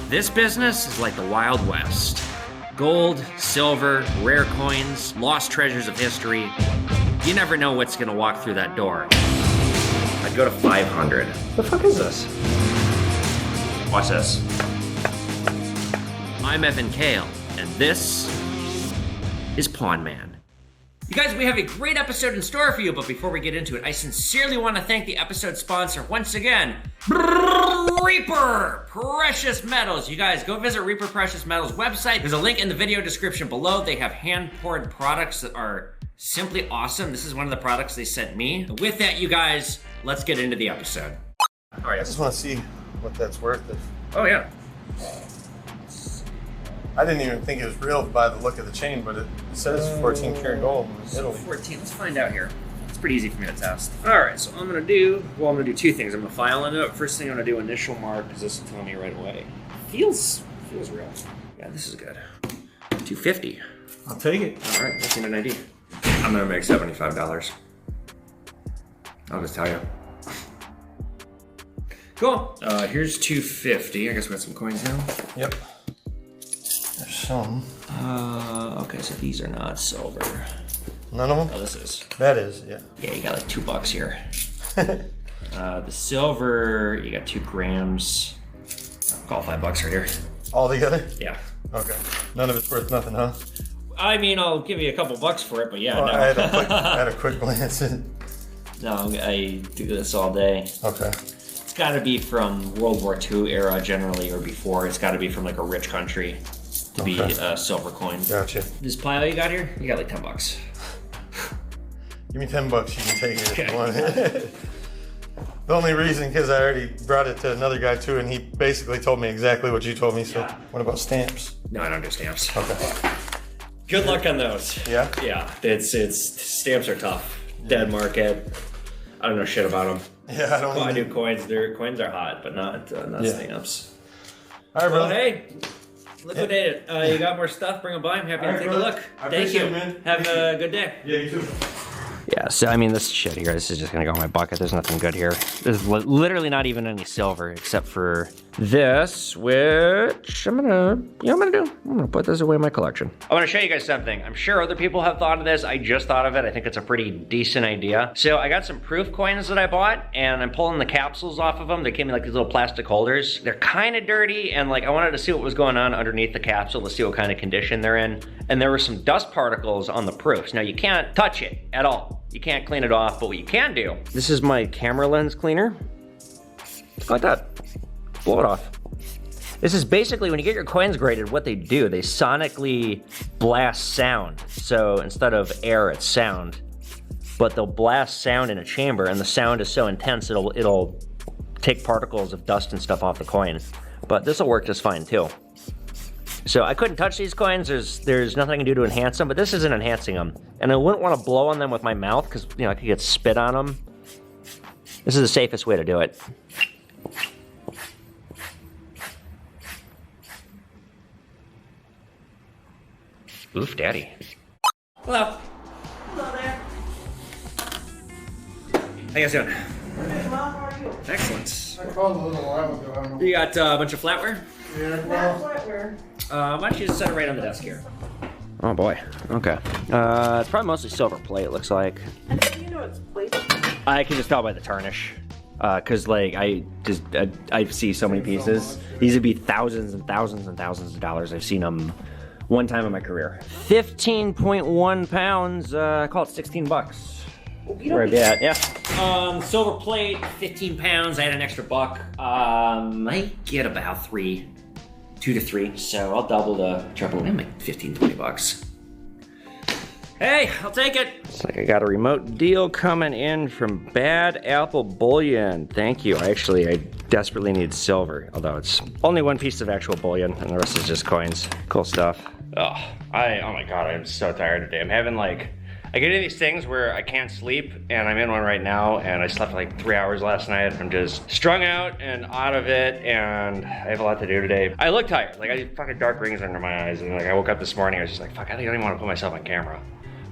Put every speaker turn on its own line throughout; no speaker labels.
This business is like the Wild West. Gold, silver, rare coins, lost treasures of history. You never know what's gonna walk through that door. I'd go to 500.
The fuck is this?
Watch this. I'm Evan Kale, and this is Pawn Man. You guys, we have a great episode in store for you, but before we get into it, I sincerely want to thank the episode sponsor once again, Reaper Precious Metals. You guys, go visit Reaper Precious Metals website. There's a link in the video description below. They have hand-poured products that are simply awesome. This is one of the products they sent me. With that, you guys, let's get into the episode.
All right, I just want to see what that's worth.
Oh, yeah.
I didn't even think it was real by the look of the chain, but it says 14 karat gold.
So 14, let's find out here. It's pretty easy for me to test. All right, so I'm gonna do two things. I'm gonna file into it. First thing I'm gonna do, initial mark, because this will tell me right away. Feels real. Yeah, this is good. 250.
I'll take it.
All right, that's an ID. I'm gonna make $75. I'll just tell you. Cool. Here's 250. I guess we got some coins now.
Yep. There's some.
Okay, so these are not silver.
None of them?
Oh, this is.
That is, yeah.
Yeah, you got like $2 here. The silver, you got 2 grams. I'll call $5 right here.
All together?
Yeah.
Okay. None of it's worth nothing, huh?
I mean, I'll give you a couple bucks for it, but yeah,
Well,
no.
I had a quick glance.
No, I do this all day.
Okay.
It's gotta be from World War II era generally, or before. It's gotta be from like a rich country to be a silver coin.
Gotcha.
This pile you got here, you got like $10.
Give me $10, you can take it if you want it. The only reason, because I already brought it to another guy too, and he basically told me exactly what you told me, so what about stamps?
No, I don't do stamps.
Okay.
Good luck on those.
Yeah?
Yeah, it's stamps are tough. Dead market. I don't know shit about them.
Yeah, I don't
I do coins. Coins are hot, but not stamps.
All right, bro.
Well, hey, liquidate it. You got more stuff? Bring them by. I'm happy to take a look. Thank you.
Man.
Have a good day.
Yeah, you too.
Yeah, so I mean, this shit here, this is just gonna go in my bucket. There's nothing good here. There's literally not even any silver except for this, which I'm gonna put this away in my collection. I wanna show you guys something. I'm sure other people have thought of this. I just thought of it. I think it's a pretty decent idea. So I got some proof coins that I bought, and I'm pulling the capsules off of them. They came in like these little plastic holders. They're kind of dirty, and like I wanted to see what was going on underneath the capsule to see what kind of condition they're in. And there were some dust particles on the proofs. Now you can't touch it at all. You can't clean it off, but what you can do, this is my camera lens cleaner. Like that. Blow it off. This is basically, when you get your coins graded, what they do, they sonically blast sound. So instead of air, it's sound. But they'll blast sound in a chamber, and the sound is so intense, it'll take particles of dust and stuff off the coin. But this will work just fine too. So I couldn't touch these coins. There's nothing I can do to enhance them, but this isn't enhancing them. And I wouldn't want to blow on them with my mouth because, you know, I could get spit on them. This is the safest way to do it. Oof, daddy.
Hello.
Hello there.
How you guys doing?
Hey, Mom, how are you?
Excellent.
I called a little while ago. I don't know.
You got a bunch of flatware?
Yeah,
That's
well,
what we're.
Why don't you just set it right on the desk here?
Oh boy, okay. It's probably mostly silver plate, it looks like.
And how do you know it's plated?
I can just tell by the tarnish. Cause like, I see so many pieces. These would be thousands and thousands and thousands of dollars. I've seen them one time in my career. 15.1 pounds, I call it $16.
You don't
Right at, yeah.
Silver plate, 15 pounds. I had an extra buck. Might get about 2 to 3. So I'll double the triple. I make 15, 20 bucks. Hey, I'll take it.
It's like I got a remote deal coming in from Bad Apple Bullion. Thank you. I desperately need silver, although it's only one piece of actual bullion and the rest is just coins. Cool stuff. Oh my God, I'm so tired today. I'm having like, I get into these things where I can't sleep, and I'm in one right now, and I slept like 3 hours last night. I'm just strung out and out of it, and I have a lot to do today. I look tired. Like, I have fucking dark rings under my eyes, and like I woke up this morning, I was just like, fuck, I think I don't even want to put myself on camera.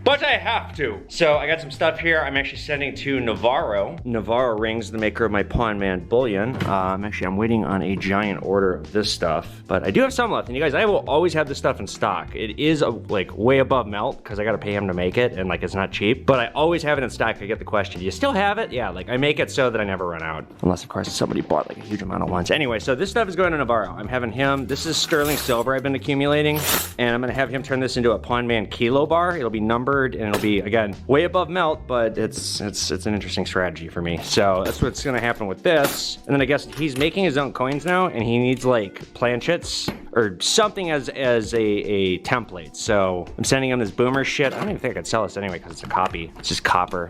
but I have to. So I got some stuff here. I'm actually sending to Navarro. Navarro Rings, the maker of my Pawn Man bullion. I'm waiting on a giant order of this stuff, but I do have some left. And you guys, I will always have this stuff in stock. It is like way above melt because I got to pay him to make it, and like it's not cheap. But I always have it in stock. I get the question, do you still have it? Yeah, like I make it so that I never run out, unless of course somebody bought like a huge amount at once. Anyway, so this stuff is going to Navarro. I'm having him. This is sterling silver I've been accumulating, and I'm gonna have him turn this into a Pawn Man kilo bar. It'll be numbered and it'll be, again, way above melt, but it's an interesting strategy for me. So that's what's gonna happen with this. And then I guess he's making his own coins now, and he needs like planchets or something as a template. So I'm sending him this boomer shit. I don't even think I could sell this anyway because it's a copy. It's just copper.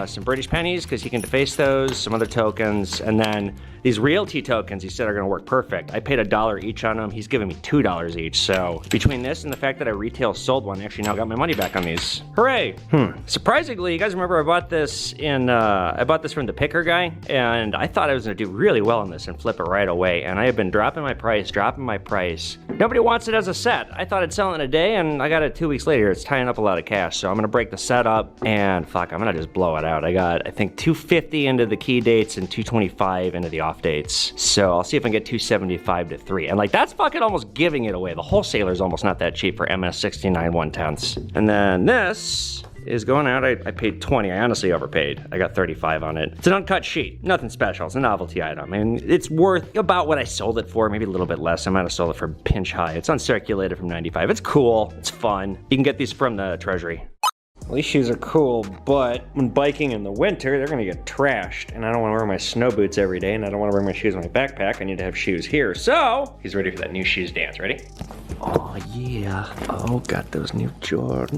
Some British pennies because he can deface those, some other tokens, and then these realty tokens he said are gonna work perfect. I paid $1 each on them. He's giving me $2 each. So between this and the fact that I retail sold one, I actually now got my money back on these. Hooray! Surprisingly, you guys remember I bought this from the picker guy, and I thought I was gonna do really well on this and flip it right away. And I have been dropping my price. Nobody wants it as a set. I thought I'd sell it in a day, and I got it 2 weeks later. It's tying up a lot of cash, so I'm gonna break the set up, and fuck, I'm gonna just blow it out. I got, I think, 250 into the key dates and 225 into the off dates. So I'll see if I can get 275 to 3. And like, that's fucking almost giving it away. The wholesaler's almost not that cheap for MS 69 1/10. And then this is going out. I paid 20. I honestly overpaid. I got 35 on it. It's an uncut sheet. Nothing special. It's a novelty item. And it's worth about what I sold it for, maybe a little bit less. I might have sold it for pinch high. It's uncirculated from 95. It's cool. It's fun. You can get these from the treasury. Well, these shoes are cool, but when biking in the winter, they're gonna get trashed. And I don't wanna wear my snow boots every day, and I don't wanna wear my shoes in my backpack. I need to have shoes here. So, he's ready for that new shoes dance. Ready? Oh, yeah. Oh, got those new Jordans.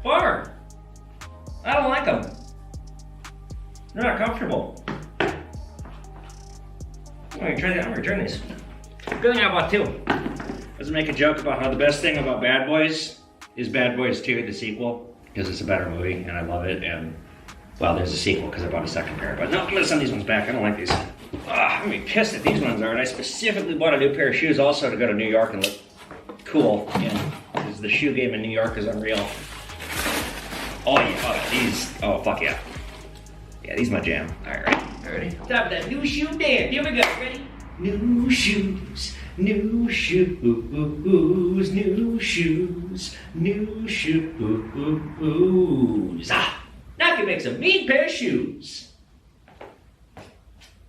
Farmer, I don't like them. They're not comfortable. I'm gonna return these. Good thing I bought 2. I was make a joke about how the best thing about Bad Boys is Bad Boys 2, the sequel, because it's a better movie and I love it. And well, there's a sequel because I bought a second pair. But no, I'm gonna send these ones back. I don't like these. I'm gonna be pissed that these ones are. And I specifically bought a new pair of shoes also to go to New York and look cool. Because the shoe game in New York is unreal. Oh yeah, oh, these. Oh fuck yeah. Yeah, these my jam. All right, ready? Top of that new shoe dance. Here we go. Ready? New shoes, new shoes, new shoes, new shoes. Ah, now I can make some mean pair of shoes.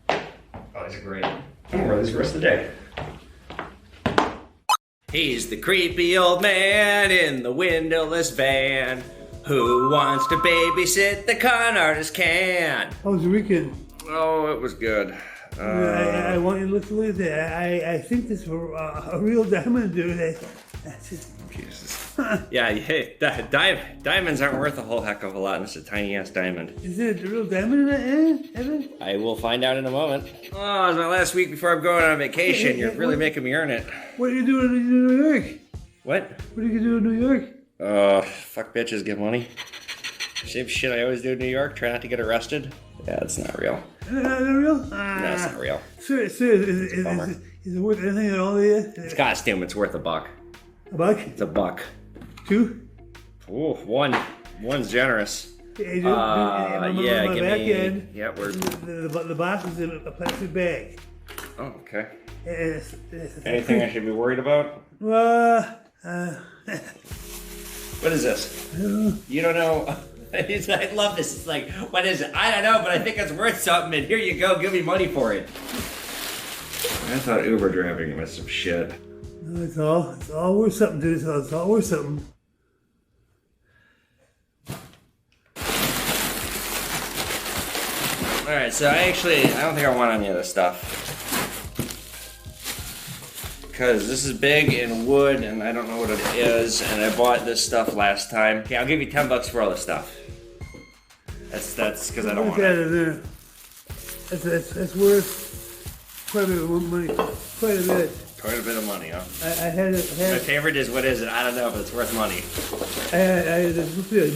Oh, these are great. I'm gonna wear these the rest of the day. He's the creepy old man in the windowless van who wants to babysit the con artist can.
How was the weekend?
Oh, it was good.
I want you to look at that. I think this is a real diamond, dude. That's just...
Jesus. Yeah, hey, diamonds aren't worth a whole heck of a lot, and it's a tiny ass diamond.
Is it a real diamond in that, Evan?
I will find out in a moment. Oh, it's my last week before I'm going on vacation. You're really making me earn it.
What are you doing in New York?
What?
What are you doing in New York?
Fuck bitches, get money. Same shit I always do in New York. Try not to get arrested. Yeah, it's not real.
Not real?
No, it's not real.
Sir, is it worth anything at all to you?
It's costume. It's worth $1.
$1?
It's $1.
2?
Ooh, one's generous.
Yeah, give me. End,
yeah, where?
The box is in a plastic bag.
Oh, okay.
It's
Anything I should be worried about? What is this? You don't know? I love this. It's like, what is it? I don't know, but I think it's worth something, and here you go, give me money for it. I thought Uber driving was some shit.
No, it's all worth something, dude. It's all worth something.
Alright, so I don't think I want any of this stuff. Because this is big and wood, and I don't know what it is, and I bought this stuff last time. Okay, I'll give you $10 for all this stuff. That's because I don't want it.
That's worth quite a bit of money. Quite a bit.
Quite a bit of money, huh?
I had
my favorite is, what is it? I don't know, but it's worth money.
I had a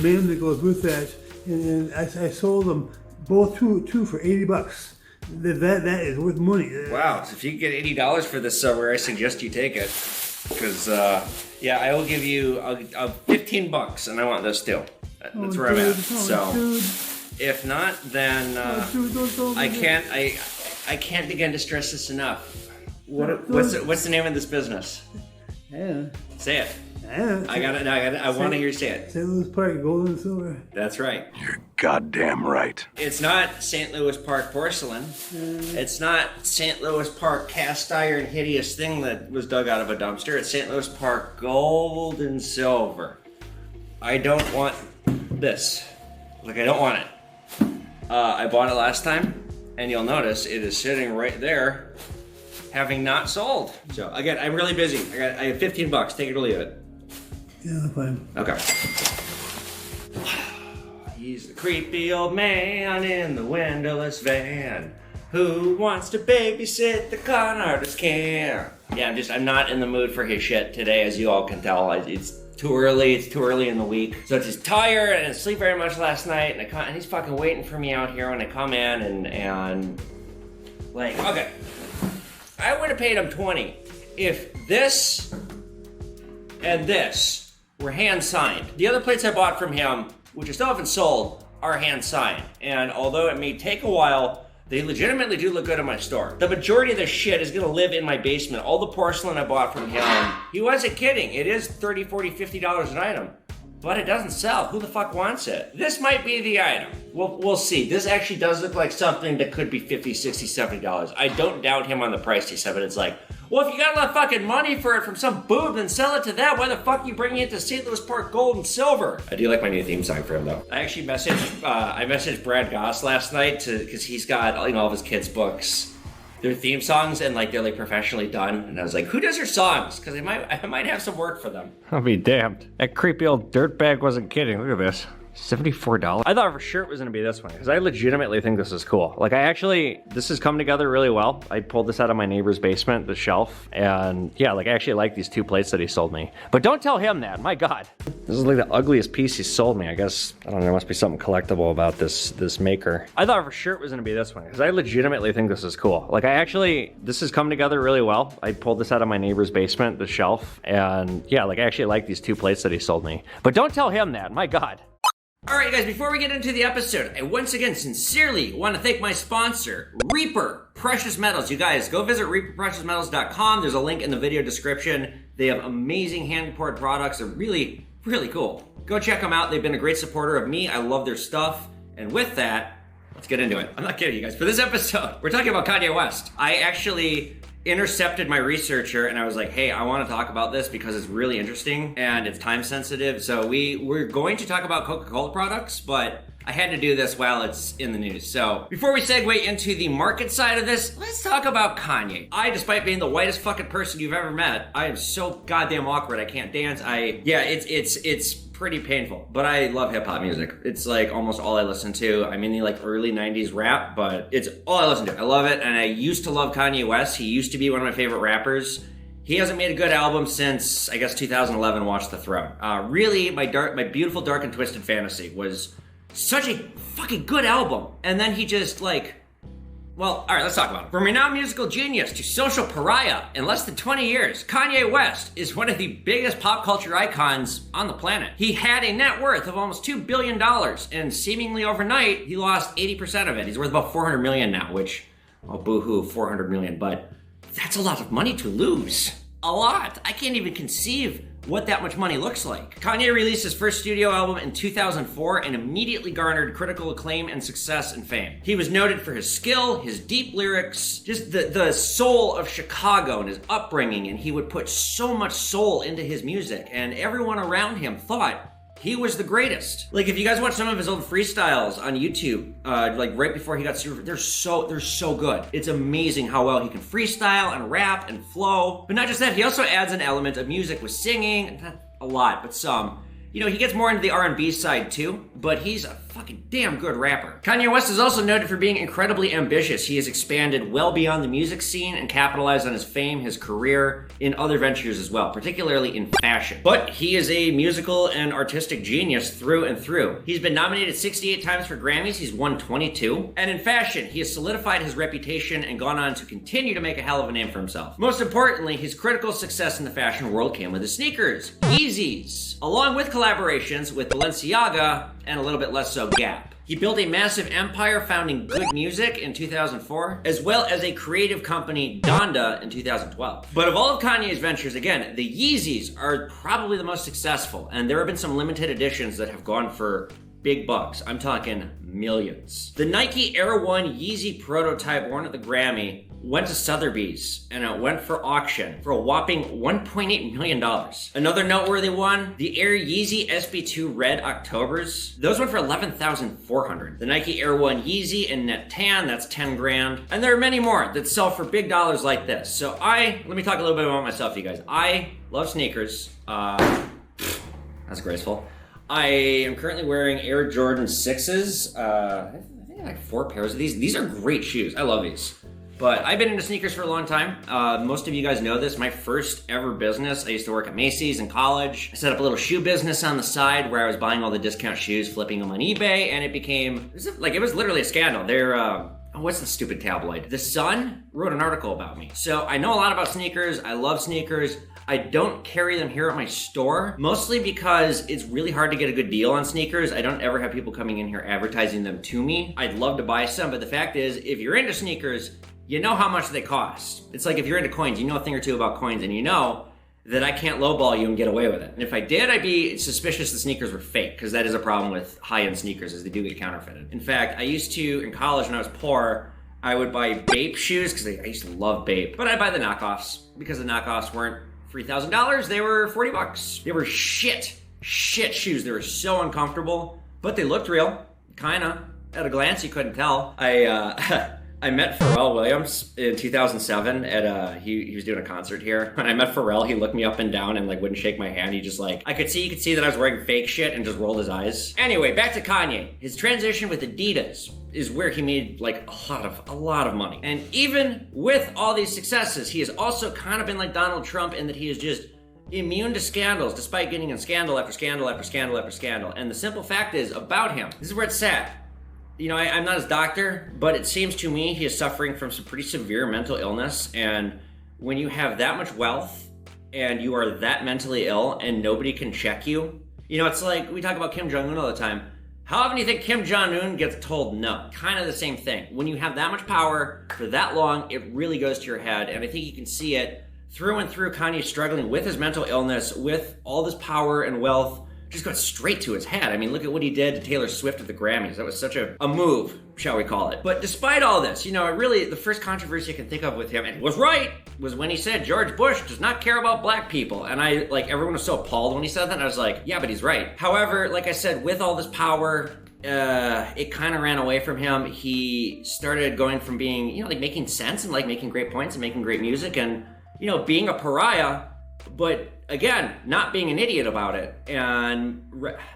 man that goes with that, and I sold them both two for $80. that is worth money.
Wow, so if you can get $80 for this silverware, I suggest you take it. Because, yeah, I will give you 15 bucks, and I want this too. That's where I'm at. So, if not, then I can't begin to stress this enough. What's the name of this business?
Yeah.
Say it. I want to hear you say it.
St. Louis Park, gold and silver.
That's right.
You're goddamn right.
It's not St. Louis Park porcelain. It's not St. Louis Park cast iron hideous thing that was dug out of a dumpster. It's St. Louis Park gold and silver. I don't want this. Like, I don't want it. I bought it last time, and you'll notice it is sitting right there, having not sold. So, again, I'm really busy. I have 15 bucks. Take it or leave it.
Yeah, fine.
Okay. He's the creepy old man in the windowless van who wants to babysit the con artist can. Yeah, I'm not in the mood for his shit today, as you all can tell. It's too early. It's too early in the week. So I'm just tired and I didn't sleep very much last night, and he's fucking waiting for me out here when I come in and like, okay. I would have paid him 20 if this and this were hand signed. The other plates I bought from him, which I still haven't sold, are hand signed. And although it may take a while, they legitimately do look good in my store. The majority of this shit is gonna live in my basement. All the porcelain I bought from him, he wasn't kidding. It is $30, $40, $50 an item, but it doesn't sell. Who the fuck wants it? This might be the item. We'll see. This actually does look like something that could be $50, $60, $70. I don't doubt him on the price he said, but it's like, well, if you got a lot of fucking money for it from some boob, then sell it to that. Why the fuck are you bringing it to St. Louis Park gold and silver? I do like my new theme song for him, though. I actually messaged Brad Goss last night because he's got all of his kids' books, their theme songs, and like they're like professionally done. And I was like, who does your songs? Because I might have some work for them.
I'll be damned. That creepy old dirtbag wasn't kidding. Look at this. $74. I thought for sure it was gonna be this one because I legitimately think this is cool. Like, this has come together really well. I pulled this out of my neighbor's basement, the shelf, and yeah, like I actually like these two plates that he sold me. But don't tell him that, my God. This is like the ugliest piece he sold me. I guess, I don't know, there must be something collectible about this maker. I thought for sure it was gonna be this one because I legitimately think this is cool. Like this has come together really well. I pulled this out of my neighbor's basement, the shelf, and yeah, like I actually like these two plates that he sold me. But don't tell him that, my God.
Alright guys, before we get into the episode, I once again sincerely want to thank my sponsor, Reaper Precious Metals. You guys, go visit reaperpreciousmetals.com. There's a link in the video description. They have amazing hand-poured products. They're really, really cool. Go check them out. They've been a great supporter of me. I love their stuff. And with that, let's get into it. I'm not kidding you guys. For this episode, we're talking about Kanye West. I actually intercepted my researcher and I was like, hey, I want to talk about this because it's really interesting and it's time sensitive. So we're going to talk about Coca-Cola products, but I had to do this while it's in the news. So before we segue into the market side of this, let's talk about Kanye. Despite being the whitest fucking person you've ever met, I am so goddamn awkward. I can't dance. It's pretty painful, but I love hip hop music. It's like almost all I listen to. I'm in the like early 90s rap, but it's all I listen to. I love it. And I used to love Kanye West. He used to be one of my favorite rappers. He hasn't made a good album since, I guess, 2011, Watch the Throne. Really, my beautiful Dark and Twisted Fantasy was such a fucking good album. And then he just like, well, all right, let's talk about it. From renowned musical genius to social pariah, in less than 20 years, Kanye West is one of the biggest pop culture icons on the planet. He had a net worth of almost $2 billion, and seemingly overnight, he lost 80% of it. He's worth about $400 million now, which, oh, boo-hoo, $400 million, but that's a lot of money to lose. A lot. I can't even conceive what that much money looks like. Kanye released his first studio album in 2004 and immediately garnered critical acclaim and success and fame. He was noted for his skill, his deep lyrics, just the soul of Chicago and his upbringing, and he would put so much soul into his music, and everyone around him thought he was the greatest. Like, if you guys watch some of his old freestyles on YouTube, like right before he got super, they're so good. It's amazing how well he can freestyle and rap and flow. But not just that, he also adds an element of music with singing, not a lot, but some. You know, he gets more into the R&B side too, but he's a
fucking damn good rapper. Kanye West is also noted for being incredibly ambitious. He has expanded well beyond the music scene and capitalized on his fame, his career, in other ventures as well, particularly in fashion. But he is a musical and artistic genius through and through. He's been nominated 68 times for Grammys, he's won 22. And in fashion, he has solidified his reputation and gone on to continue to make a hell of a name for himself. Most importantly, his critical success in the fashion world came with his sneakers, Yeezys, along with collaborations with Balenciaga and a little bit less so Gap. He built a massive empire founding Good Music in 2004, as well as a creative company, Donda, in 2012. But of all of Kanye's ventures, again, the Yeezys are probably the most successful, and there have been some limited editions that have gone for big bucks. I'm talking millions. The Nike Air One Yeezy prototype worn at the Grammy went to Sotheby's and it went for auction for a whopping $1.8 million. Another noteworthy one, the Air Yeezy SB2 Red Octobers. Those went for $11,400. The Nike Air One Yeezy in Net Tan, that's 10 grand. And there are many more that sell for big dollars like this. So let me talk a little bit about myself, you guys. I love sneakers. That's graceful. I am currently wearing Air Jordan 6s. I think I have like 4 pairs of these. These are great shoes. I love these. But I've been into sneakers for a long time. Most of you guys know this. My first ever business, I used to work at Macy's in college. I set up a little shoe business on the side where I was buying all the discount shoes, flipping them on eBay, and it was literally a scandal. What's the stupid tabloid? The Sun wrote an article about me. So I know a lot about sneakers. I love sneakers. I don't carry them here at my store, mostly because it's really hard to get a good deal on sneakers. I don't ever have people coming in here advertising them to me. I'd love to buy some, but the fact is, if you're into sneakers, you know how much they cost. It's like if you're into coins, you know a thing or two about coins, and you know that I can't lowball you and get away with it. And if I did, I'd be suspicious the sneakers were fake, because that is a problem with high-end sneakers, is they do get counterfeited. In fact, I used to, in college when I was poor, I would buy Bape shoes, because I used to love Bape, but I'd buy the knockoffs, because the knockoffs weren't $3,000, they were $40. They were shit shoes. They were so uncomfortable, but they looked real, kinda. At a glance, you couldn't tell. I met Pharrell Williams in 2007 at he was doing a concert here. When I met Pharrell, he looked me up and down and like wouldn't shake my hand. He just like, you could see that I was wearing fake shit and just rolled his eyes. Anyway, back to Kanye. His transition with Adidas is where he made like a lot of money. And even with all these successes, he has also kind of been like Donald Trump in that he is just immune to scandals, despite getting in scandal after scandal after scandal after scandal. And the simple fact is about him, this is where it's sad. You know, I'm not his doctor, but it seems to me he is suffering from some pretty severe mental illness. And when you have that much wealth and you are that mentally ill and nobody can check you, you know, it's like we talk about Kim Jong-un all the time. How often do you think Kim Jong-un gets told no? Kind of the same thing. When you have that much power for that long, it really goes to your head. And I think you can see it through and through. Kanye struggling with his mental illness, with all this power and wealth, just got straight to his head. I mean, look at what he did to Taylor Swift at the Grammys. That was such a move, shall we call it. But despite all this, you know, really the first controversy I can think of with him, and was right, was when he said George Bush does not care about black people. And everyone was so appalled when he said that. And I was like, yeah, but he's right. However, like I said, with all this power, it kind of ran away from him. He started going from being, you know, like making sense and like making great points and making great music and, you know, being a pariah, but again, not being an idiot about it. And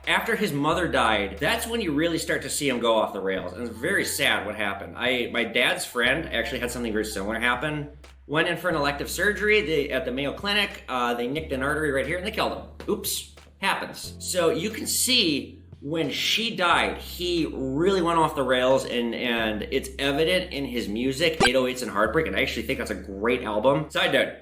after his mother died, that's when you really start to see him go off the rails. And it's very sad what happened. My dad's friend actually had something very similar happen. Went in for an elective surgery at the Mayo Clinic. They nicked an artery right here and they killed him. Oops, happens. So you can see when she died, he really went off the rails, and it's evident in his music, 808s and Heartbreak, and I actually think that's a great album. Side note,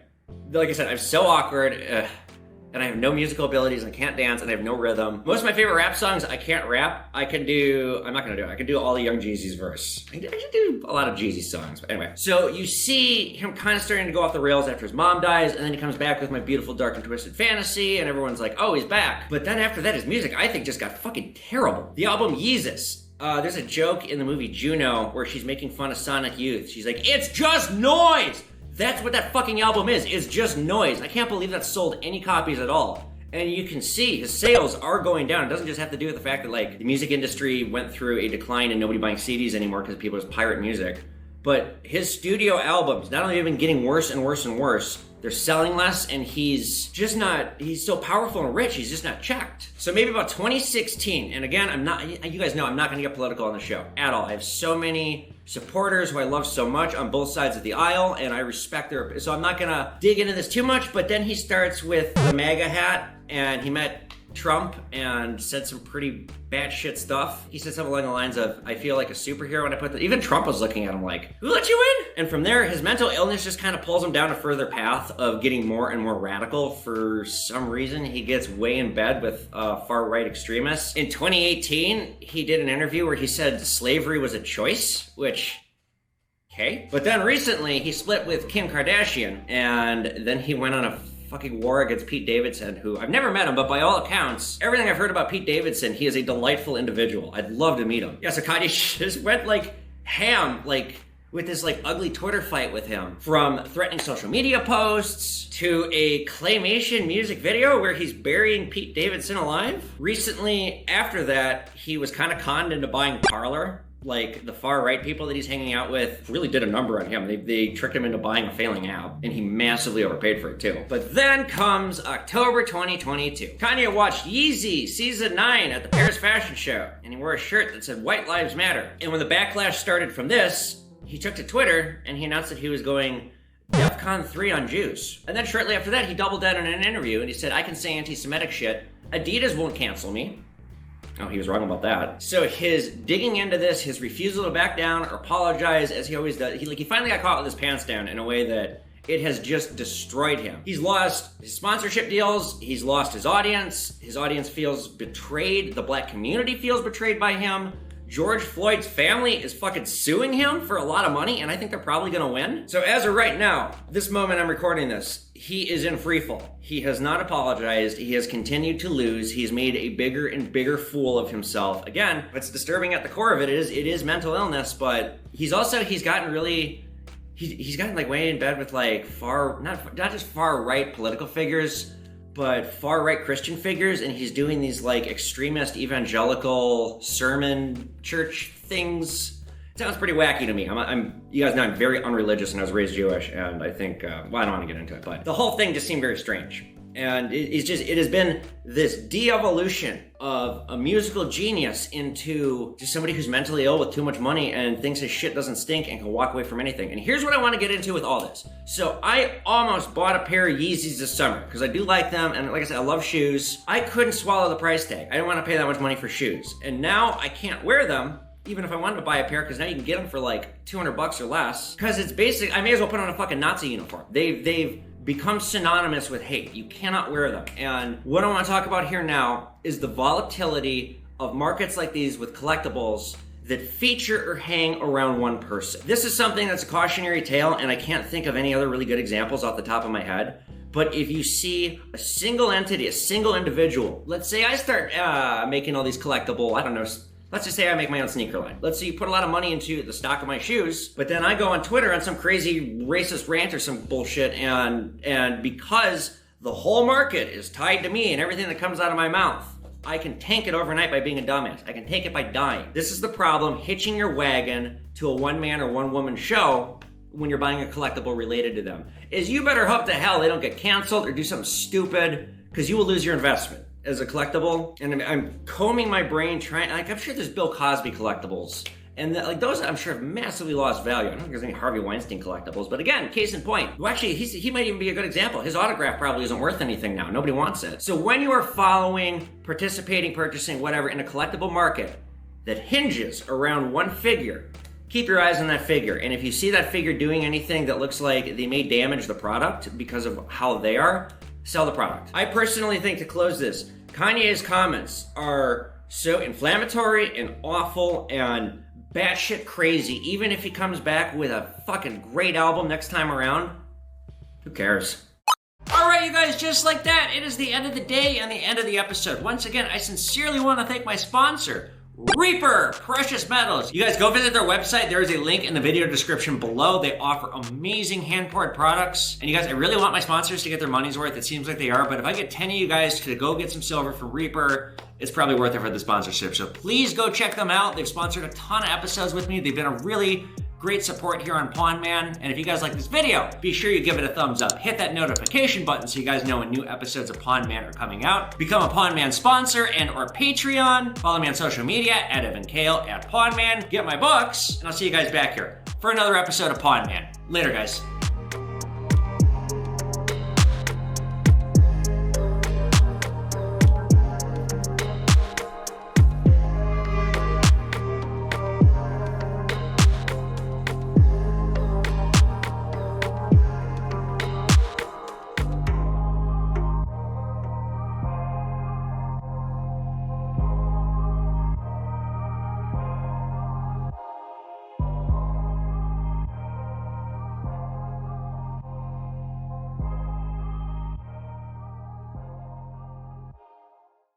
like I said, I'm so awkward, and I have no musical abilities, and I can't dance, and I have no rhythm. Most of my favorite rap songs, I can't rap. I can do all the Young Jeezy's verse. I should do a lot of Jeezy songs, but anyway. So you see him kind of starting to go off the rails after his mom dies, and then he comes back with My Beautiful Dark and Twisted Fantasy, and everyone's like, oh, he's back. But then after that, his music, I think, just got fucking terrible. The album Yeezys. There's a joke in the movie Juno where she's making fun of Sonic Youth. She's like, it's just noise! That's what that fucking album is. It's just noise. I can't believe that sold any copies at all. And you can see his sales are going down. It doesn't just have to do with the fact that like the music industry went through a decline and nobody buying CDs anymore because people just pirate music. But his studio albums not only have been getting worse and worse and worse, they're selling less, and he's so powerful and rich, he's just not checked. So maybe about 2016, and again, you guys know I'm not gonna get political on the show at all. I have so many supporters who I love so much on both sides of the aisle, and I respect so I'm not gonna dig into this too much, but then he starts with the MAGA hat, and he met Trump and said some pretty batshit stuff. He said something along the lines of, I feel like a superhero when I put even Trump was looking at him like, who let you in? And from there, his mental illness just kind of pulls him down a further path of getting more and more radical. For some reason, he gets way in bed with far-right extremists. In 2018, he did an interview where he said slavery was a choice, which, okay. But then recently, he split with Kim Kardashian, and then he went on a fucking war against Pete Davidson, who I've never met him, but by all accounts, everything I've heard about Pete Davidson, he is a delightful individual. I'd love to meet him. Yeah, so Kanye just went like ham, like with this like ugly Twitter fight with him, from threatening social media posts to a claymation music video where he's burying Pete Davidson alive. Recently, after that, he was kind of conned into buying Parler. Like the far right people that he's hanging out with really did a number on him. They tricked him into buying a failing app, and he massively overpaid for it too. But then comes October 2022. Kanye watched Yeezys Season 9 at the Paris Fashion Show, and he wore a shirt that said White Lives Matter. And when the backlash started from this, he took to Twitter and he announced that he was going DEFCON 3 on Jews. And then shortly after that, he doubled down in an interview and he said, I can say anti-Semitic shit. Adidas won't cancel me. Oh, he was wrong about that. So his digging into this, his refusal to back down or apologize, as he always does, he finally got caught with his pants down in a way that it has just destroyed him. He's lost his sponsorship deals, he's lost his audience feels betrayed, the black community feels betrayed by him. George Floyd's family is fucking suing him for a lot of money, and I think they're probably gonna win. So as of right now, this moment I'm recording this, he is in freefall. He has not apologized. He has continued to lose. He's made a bigger and bigger fool of himself. Again, what's disturbing at the core of it is mental illness, but he's gotten like way in bed with like not just far right political figures, but far-right Christian figures, and he's doing these like extremist evangelical sermon church things. It sounds pretty wacky to me. You guys know I'm very unreligious and I was raised Jewish, and I think, I don't want to get into it, but the whole thing just seemed very strange. And it has been this de-evolution of a musical genius into just somebody who's mentally ill with too much money and thinks his shit doesn't stink and can walk away from anything. And here's what I want to get into with all this. So I almost bought a pair of Yeezys this summer because I do like them, and like I said, I love shoes. I couldn't swallow the price tag. I didn't want to pay that much money for shoes. And now I can't wear them even if I wanted to buy a pair, because now you can get them for like $200 or less. Because it's basic, I may as well put on a fucking Nazi uniform. They've become synonymous with hate. You cannot wear them. And what I want to talk about here now is the volatility of markets like these with collectibles that feature or hang around one person. This is something that's a cautionary tale, and I can't think of any other really good examples off the top of my head. But if you see a single entity, a single individual, let's say I start making all these collectible, I don't know, let's just say I make my own sneaker line. Let's say you put a lot of money into the stock of my shoes, but then I go on Twitter on some crazy racist rant or some bullshit, and because the whole market is tied to me and everything that comes out of my mouth, I can tank it overnight by being a dumbass. I can tank it by dying. This is the problem, hitching your wagon to a one-man or one-woman show when you're buying a collectible related to them, is you better hope to hell they don't get canceled or do something stupid, because you will lose your investment as a collectible. And I'm combing my brain trying, like, I'm sure there's Bill Cosby collectibles, and like those I'm sure have massively lost value. I don't think there's any Harvey Weinstein collectibles, but again, case in point, well, actually he might even be a good example. His autograph probably isn't worth anything now. Nobody wants it. So when you are following, participating, purchasing, whatever, in a collectible market that hinges around one figure, keep your eyes on that figure. And if you see that figure doing anything that looks like they may damage the product because of how they are, sell the product. I personally think, to close this, Kanye's comments are so inflammatory and awful and batshit crazy. Even if he comes back with a fucking great album next time around, who cares? All right, you guys, just like that, it is the end of the day and the end of the episode. Once again, I sincerely want to thank my sponsor, Reaper Precious Metals. You guys go visit their website. There is a link in the video description below. They offer amazing hand-poured products. And you guys, I really want my sponsors to get their money's worth. It seems like they are, but if I get 10 of you guys to go get some silver from Reaper, it's probably worth it for the sponsorship. So please go check them out. They've sponsored a ton of episodes with me. They've been a really Great support here on Pawn Man. And if you guys like this video, be sure you give it a thumbs up. Hit that notification button so you guys know when new episodes of Pawn Man are coming out. Become a Pawn Man sponsor and or Patreon. Follow me on social media at Evan Kale, at Pawn Man. Get my books, and I'll see you guys back here for another episode of Pawn Man. Later, guys.